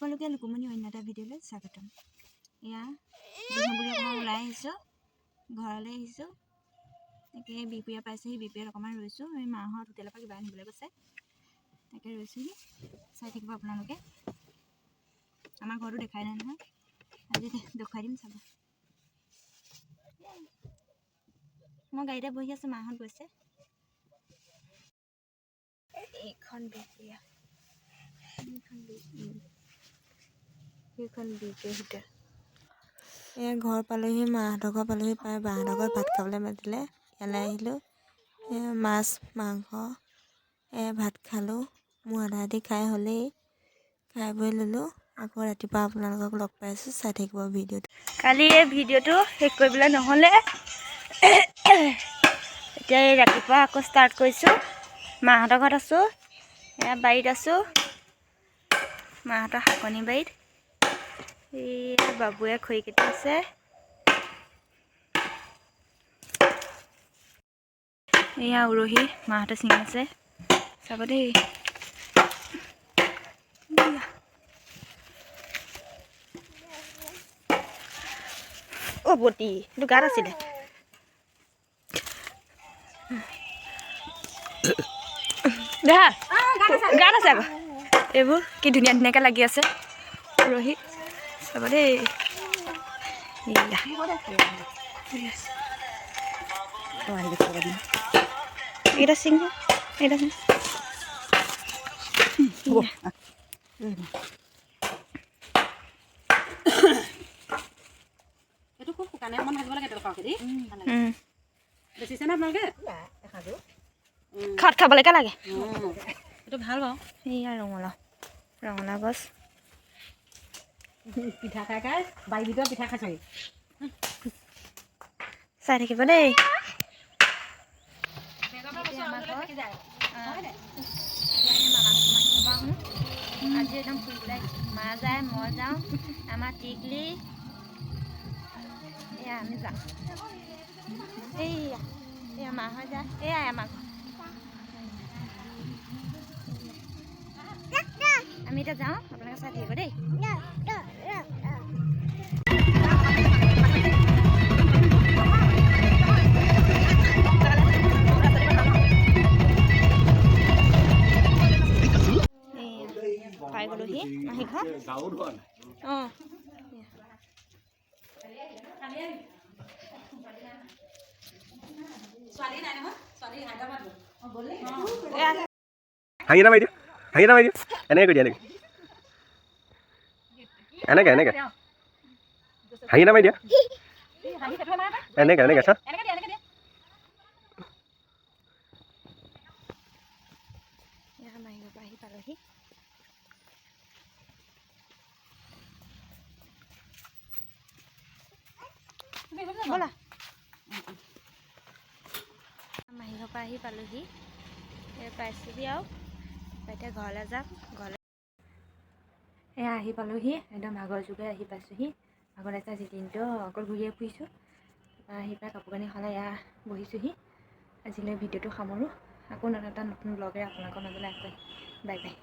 সকলোকে লুকুমনি অন্য এটা ভিডিঅ'লৈ স্বাগতম। এয়া বিহু বুলি অকণমান ওলাই আহিছোঁ, ঘৰলৈ আহিছোঁ। তাকে বিহপুৰীয়া পাইছেহি, বিহপুৰীয়াত অকণমান ৰৈছোঁ। এই মাহঁত হোটেলৰ পৰা কিবা আনিবলৈ গৈছে, তাকে ৰৈছোঁহি। চাই থাকিব আপোনালোকে। আমাৰ ঘৰটো দেখাই নাই নহয়, আজি দেখুৱাই দিম, চাব। মই গাড়ীতে বহি আছোঁ, মাহঁত গৈছে। এইখন বিহপুৰীয়া, সেইখন বিহপুৰীয়া হোটেল। এয়া ঘৰ পালোহি, মাহঁতৰ ঘৰ পালোহি। পাই বাহঁতৰ ঘৰত ভাত খাবলৈ মাতিলে, ইয়ালৈ আহিলোঁ। এয়া মাছ মাংস ভাত খালোঁ। মোৰ আধা আধি খাই হ'লেই, খাই বৈ ল'লোঁ। আকৌ ৰাতিপুৱা আপোনালোকক লগ পাইছোঁ, চাই থাকিব ভিডিঅ'টো। কালি এই ভিডিঅ'টো শেষ কৰিবলৈ নহ'লে, এতিয়া এই ৰাতিপুৱা আকৌ ষ্টাৰ্ট কৰিছোঁ। মাহঁতৰ ঘৰত আছোঁ, এয়া বাৰীত আছোঁ, মাহঁতৰ শাকনি বাৰীত। এই বাবুৱে খৰি কাটি আছে। এয়া উৰহি মাহঁতে ছিঙি আছে, চাব দেই। অ' বটি এইটো গাত আছিলে। দেহা গাত আছে আকৌ। এইবোৰ কি ধুনীয়া ধুনীয়াকৈ লাগি আছে উৰহি, চাব দেই। এইটা চিং, এইটা চিং। এইটো খুব শুকানে অকণমান ভাজিব লাগে, তেল সৰহকৈ দি। বেচিছে নে আপোনালোকে? খট খাবলৈকে লাগে। এইটো ভাল বাৰু। এইয়া ৰঙালাও গছ। পিঠা খাই খাই বাৰীৰ ভিতৰত পিঠা খাইছেহি। চাই থাকিব দেই। আজি একদম ফুৰিবলৈ মা যায়, মই যাওঁ, আমাৰ টিকলি, এয়া আমি যাওঁ। এয়া মাহঁত যায়, এয়াই আমাৰ ঘৰ। আমি এতিয়া যাওঁ, আপোনালোকে চাই থাকিব দেই। পাই গ'লোহি মাহী ঘৰ। অঁ হাঁহি এটা মাৰি দিয়া, হাঁহি এটা মাৰি দিয়া। এনেকৈ কৰি দিয়া, এনেকৈ এনেকৈ হাঁহি এটা মাৰি দিয়া, এনেকৈ এনেকৈ চা। মাহী ঘৰ পৰা আহি পালোহি। ব'লা, মাহী ঘৰ পৰা আহি পালোহি। পাইছোঁহি আৰু এতিয়া ঘৰলৈ যাম। ঘৰলৈ এয়া আহি পালোহি, একদম ভাগৰ যুগে আহি পাইছোঁহি। ভাগৰ লাগিছে, আজি দিনটো অকল ঘূৰিয়ে ফুৰিছোঁ। আহি পাই কাপোৰ কানি সলাই এয়া বহিছোঁহি। আজিলৈ ভিডিঅ'টো সামৰোঁ। আকৌ নতুন ব্লগেৰে আপোনালোকৰ মাজলৈ আকৌ বাই বাই।